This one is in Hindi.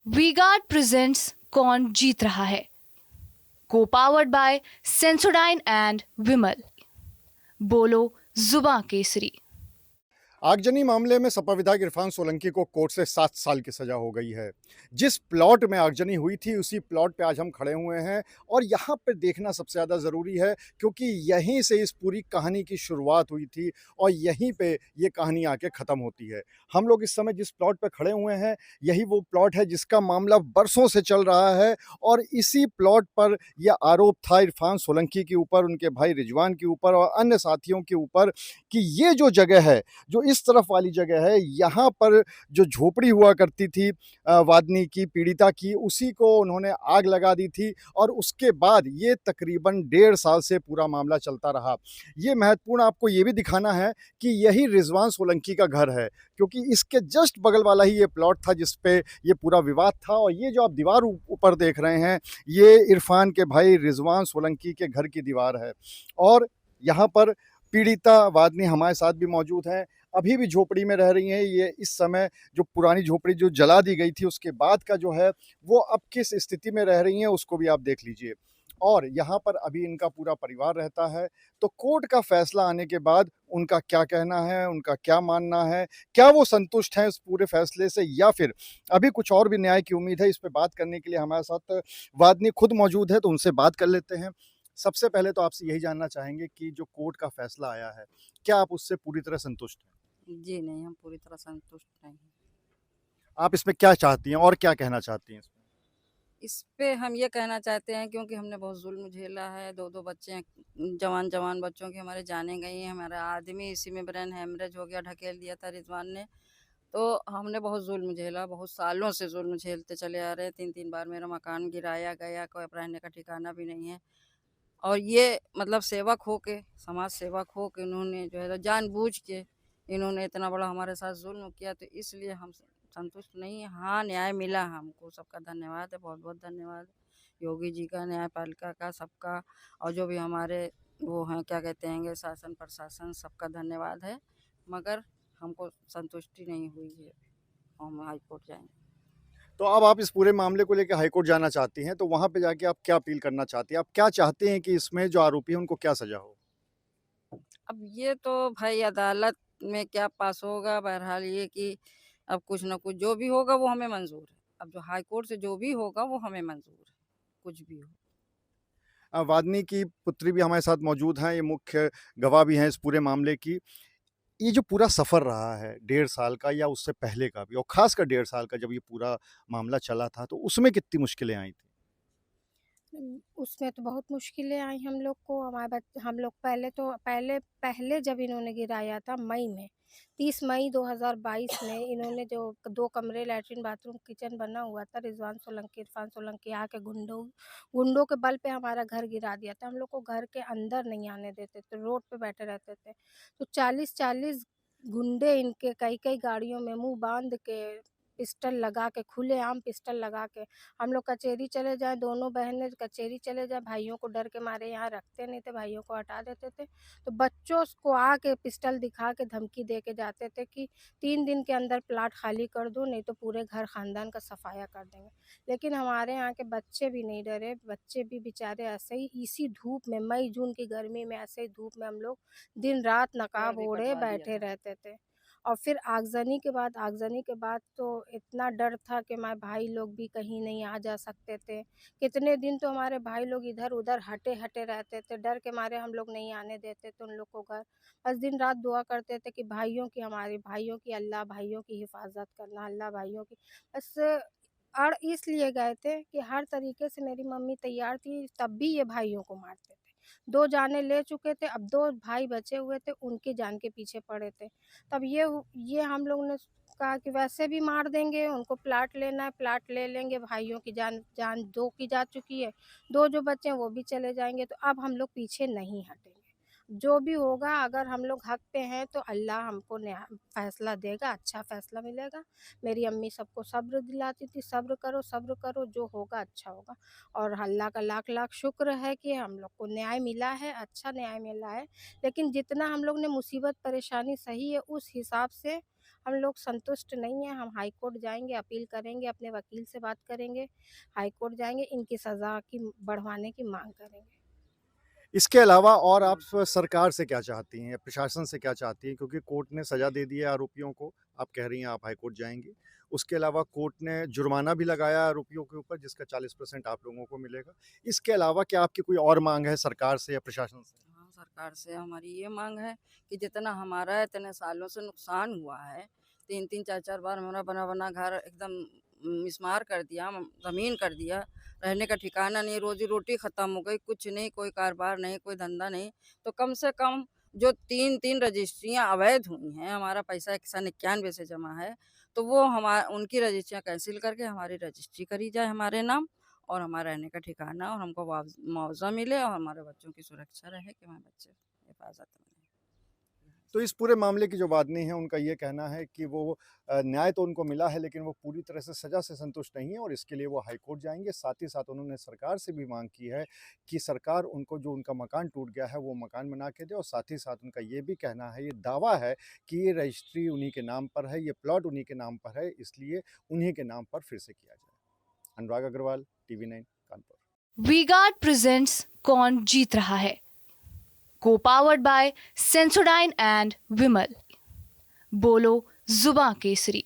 वी गार्ड प्रेजेंट्स कौन जीत रहा है, को पावर्ड बाय सेंसोडाइन एंड विमल। बोलो जुबा केसरी। आगजनी मामले में सपा विधायक इरफान सोलंकी को कोर्ट से 7 साल की सजा हो गई है। जिस प्लॉट में आगजनी हुई थी उसी प्लॉट पे आज हम खड़े हुए हैं और यहाँ पे देखना सबसे ज़्यादा ज़रूरी है क्योंकि यहीं से इस पूरी कहानी की शुरुआत हुई थी और यहीं पे ये कहानी आके ख़त्म होती है। हम लोग इस समय जिस प्लॉट पे खड़े हुए हैं यही वो प्लॉट है जिसका मामला बरसों से चल रहा है और इसी प्लॉट पर यह आरोप था इरफान सोलंकी के ऊपर, उनके भाई रिजवान के ऊपर और अन्य साथियों के ऊपर कि ये जो जगह है, जो इस तरफ वाली जगह है, यहाँ पर जो झोपड़ी हुआ करती थी वादनी की, पीड़िता की, उसी को उन्होंने आग लगा दी थी और उसके बाद ये तकरीबन 1.5 साल से पूरा मामला चलता रहा। ये महत्वपूर्ण आपको ये भी दिखाना है कि यही रिजवान सोलंकी का घर है क्योंकि इसके जस्ट बगल वाला ही ये प्लॉट था जिस पे ये पूरा विवाद था और ये जो आप दीवार ऊपर देख रहे हैं, ये इरफान के भाई रिजवान सोलंकी के घर की दीवार है और यहाँ पर पीड़िता वादनी हमारे साथ भी मौजूद हैं। अभी भी झोपड़ी में रह रही हैं। ये इस समय जो पुरानी झोपड़ी जो जला दी गई थी उसके बाद का जो है वो अब किस स्थिति में रह रही हैं उसको भी आप देख लीजिए। और यहाँ पर अभी इनका पूरा परिवार रहता है। तो कोर्ट का फैसला आने के बाद उनका क्या कहना है, उनका क्या मानना है, क्या वो संतुष्ट हैं इस पूरे फैसले से या फिर अभी कुछ और भी न्याय की उम्मीद है, इस पे बात करने के लिए हमारे साथ वादनी खुद मौजूद है, तो उनसे बात कर लेते हैं। सबसे पहले तो आपसे यही जानना चाहेंगे कि जो कोर्ट का फैसला आया है, क्या आप उससे पूरी तरह संतुष्ट हैं? जी नहीं, हम पूरी तरह संतुष्ट नहीं हैं। आप इसमें क्या चाहती हैं और क्या कहना चाहती हैं इसमें? इस पे हम ये कहना चाहते हैं क्योंकि हमने बहुत ज़ुल्म झेला है, 2-2 बच्चे हैं, जवान बच्चों की हमारे जानें गई हैं, हमारा आदमी इसी में ब्रेन हेमरेज हो गया, ढकेल दिया था रिज़वान ने। तो हमने बहुत ज़ुल्म झेला, बहुत सालों से ज़ुल्म झेलते चले आ रहे हैं, 3-3 बार मेरा मकान गिराया गया, कोई अब रहने का ठिकाना भी नहीं है। और ये मतलब सेवक हो के, समाज सेवक हो के इन्होंने जो है जानबूझ के इन्होंने इतना बड़ा हमारे साथ ज़ुल्म किया, तो इसलिए हम संतुष्ट नहीं हैं। हाँ, न्याय मिला हमको, सबका धन्यवाद है, बहुत-बहुत धन्यवाद। योगी जी का, न्यायपालिका का, सबका और जो भी हमारे वो हैं क्या कहते हैं शासन प्रशासन सबका धन्यवाद है। मगर हमको संतुष्टि नहीं हुई है, हम हाई कोर्ट जाएँगे। तो अब आप इस पूरे मामले को लेके हाई कोर्ट जाना चाहती हैं, तो वहाँ पे जाके आप क्या अपील करना चाहती हैं? आप क्या चाहते हैं कि इसमें जो आरोपी हैं उनको क्या सज़ा हो? अब ये तो भाई अदालत में क्या पास होगा, बहरहाल ये कि अब कुछ न कुछ जो भी होगा वो हमें मंज़ूर है। अब जो हाई कोर्ट से जो भी होगा वो हमें मंज़ूर है, कुछ भी हो। वादनी की पुत्री भी हमारे साथ मौजूद हैं, ये मुख्य गवाह भी हैं इस पूरे मामले की। ये जो पूरा सफ़र रहा है 1.5 साल का या उससे पहले का भी और ख़ासकर 1.5 साल का जब ये पूरा मामला चला था, तो उसमें कितनी मुश्किलें आई थी? उसमें तो बहुत मुश्किलें आई हम लोग को। हम लोग पहले जब इन्होंने गिराया था मई में, 30 मई 2022 में इन्होंने जो 2 कमरे लैट्रिन बाथरूम किचन बना हुआ था, इरफान सोलंकी आके गुंडों के बल पे हमारा घर गिरा दिया था। हम लोग को घर के अंदर नहीं आने देते थे, रोड पे बैठे रहते थे। तो 40-40 गुंडे इनके कई-कई गाड़ियों में मुँह बाँध के, पिस्टल लगा के, खुलेआम पिस्टल लगा के, हम लोग कचहरी चले जाएँ, दोनों बहनें कचहरी चले जाएँ, भाइयों को डर के मारे यहाँ रखते नहीं थे, भाइयों को हटा देते थे। तो बच्चों को आके पिस्टल दिखा के धमकी दे के जाते थे कि 3 दिन के अंदर प्लॉट खाली कर दो, नहीं तो पूरे घर खानदान का सफाया कर देंगे। लेकिन हमारे यहाँ के बच्चे भी नहीं डरे, बच्चे भी बेचारे ऐसे ही इसी धूप में, मई-जून की गर्मी में ऐसे ही धूप में हम लोग दिन-रात नकाब पेड़ भी ओढ़े कटवा दिया बैठे था। रहते थे। और फिर आगज़नी के बाद तो इतना डर था कि हमारे भाई लोग भी कहीं नहीं आ जा सकते थे। कितने दिन तो हमारे भाई लोग इधर-उधर हटे-हटे रहते थे, डर के मारे हम लोग नहीं आने देते थे उन लोग को घर। बस दिन-रात दुआ करते थे कि हमारे भाइयों की अल्लाह भाइयों की हिफ़ाज़त करना, अल्लाह भाइयों की बस। और इसलिए गए थे कि हर तरीके से मेरी मम्मी तैयार थी, तब भी ये भाइयों को मारते थे। 2 जानें ले चुके थे, अब 2 भाई बचे हुए थे, उनकी जान के पीछे पड़े थे। तब ये हम लोगों ने कहा कि वैसे भी मार देंगे, उनको प्लॉट लेना है, प्लॉट ले लेंगे, भाइयों की जान जान 2 की जा चुकी है, 2 जो बचे हैं वो भी चले जाएँगे, तो अब हम लोग पीछे नहीं हटेंगे। जो भी होगा अगर हम लोग हक पे हैं तो अल्लाह हमको फ़ैसला देगा, अच्छा फ़ैसला मिलेगा। मेरी अम्मी सबको सब्र दिलाती थी, सब्र करो, जो होगा अच्छा होगा। और अल्लाह का लाख-लाख शुक्र है कि हम लोग को न्याय मिला है, अच्छा न्याय मिला है। लेकिन जितना हम लोग ने मुसीबत परेशानी सही है उस हिसाब से हम लोग संतुष्ट नहीं हैं। हम हाई कोर्ट जाएँगे, अपील करेंगे, अपने वकील से बात करेंगे, हाई कोर्ट जाएँगे, इनकी सज़ा की बढ़वाने की माँग करेंगे। इसके अलावा और आप सरकार से क्या चाहती हैं या प्रशासन से क्या चाहती हैं? क्योंकि कोर्ट ने सज़ा दे दी है आरोपियों को, आप कह रही हैं आप हाई कोर्ट जाएँगी। उसके अलावा कोर्ट ने जुर्माना भी लगाया आरोपियों के ऊपर जिसका 40% आप लोगों को मिलेगा। इसके अलावा क्या आपकी कोई और माँग है सरकार से या प्रशासन से? हाँ, सरकार से हमारी ये मांग है कि जितना हमारा इतने सालों से नुकसान हुआ है, 3-3 4-4 बार हमारा बना-बना घर एकदम मिस्मार कर दिया, ज़मीन कर दिया, रहने का ठिकाना नहीं, रोज़ी-रोटी ख़त्म हो गई, कुछ नहीं, कोई कारोबार नहीं, कोई धंधा नहीं। तो कम से कम जो 3-3 रजिस्ट्रियाँ अवैध हुई हैं, हमारा पैसा 191 से जमा है, तो वो उनकी रजिस्ट्रियाँ कैंसिल करके हमारी रजिस्ट्री करी जाए हमारे नाम और हमारा रहने का ठिकाना और हमको मुआवज़ा मिले और हमारे बच्चों की सुरक्षा रहे कि हमारे बच्चे हिफाज़त में रहें। तो इस पूरे मामले की जो वादनी है उनका ये कहना है कि वो न्याय तो उनको मिला है लेकिन वो पूरी तरह से सज़ा से संतुष्ट नहीं है और इसके लिए वो हाई कोर्ट जाएँगे। साथ ही साथ उन्होंने सरकार से भी माँग की है कि सरकार उनको जो उनका मकान टूट गया है वो मकान बना के दे और साथ ही साथ उनका ये भी कहना है, ये दावा है कि ये रजिस्ट्री उन्हीं के नाम पर है, ये प्लॉट उन्हीं के नाम पर है, इसलिए उन्हीं के नाम पर फिर से किया जाए। अनुराग अग्रवाल, टीवी 9 कानपुर। वी-गार्ड प्रेजेंट्स कौन जीत रहा है, को पावर्ड बाय सेंसोडाइन एंड विमल। बोलो जुबां केसरी।